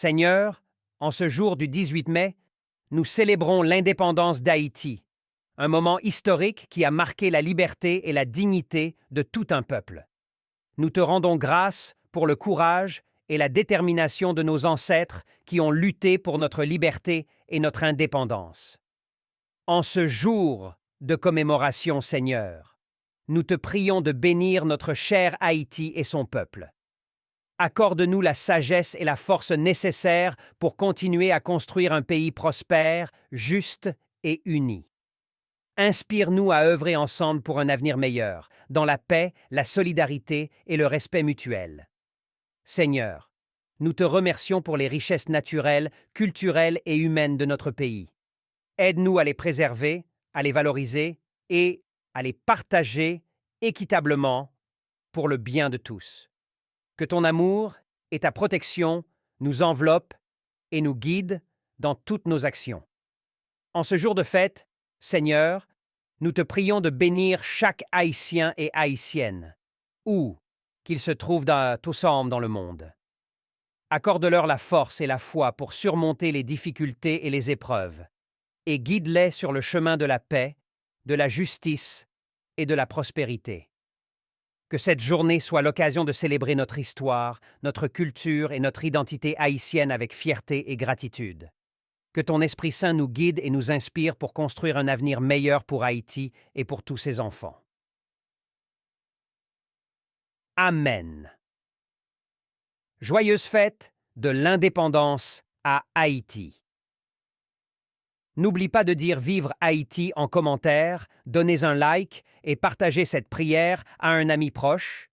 Seigneur, en ce jour du 18 mai, nous célébrons l'indépendance d'Haïti, un moment historique qui a marqué la liberté et la dignité de tout un peuple. Nous te rendons grâce pour le courage et la détermination de nos ancêtres qui ont lutté pour notre liberté et notre indépendance. En ce jour de commémoration, Seigneur, nous te prions de bénir notre cher Haïti et son peuple. Accorde-nous la sagesse et la force nécessaires pour continuer à construire un pays prospère, juste et uni. Inspire-nous à œuvrer ensemble pour un avenir meilleur, dans la paix, la solidarité et le respect mutuel. Seigneur, nous te remercions pour les richesses naturelles, culturelles et humaines de notre pays. Aide-nous à les préserver, à les valoriser et à les partager équitablement pour le bien de tous. Que ton amour et ta protection nous enveloppent et nous guident dans toutes nos actions. En ce jour de fête, Seigneur, nous te prions de bénir chaque Haïtien et Haïtienne, où qu'ils se trouvent tous ensemble dans le monde. Accorde-leur la force et la foi pour surmonter les difficultés et les épreuves, et guide-les sur le chemin de la paix, de la justice et de la prospérité. Que cette journée soit l'occasion de célébrer notre histoire, notre culture et notre identité haïtienne avec fierté et gratitude. Que ton Esprit Saint nous guide et nous inspire pour construire un avenir meilleur pour Haïti et pour tous ses enfants. Amen. Joyeuse fête de l'indépendance à Haïti. N'oublie pas de dire Vivre Haïti en commentaire, donnez un like et partagez cette prière à un ami proche.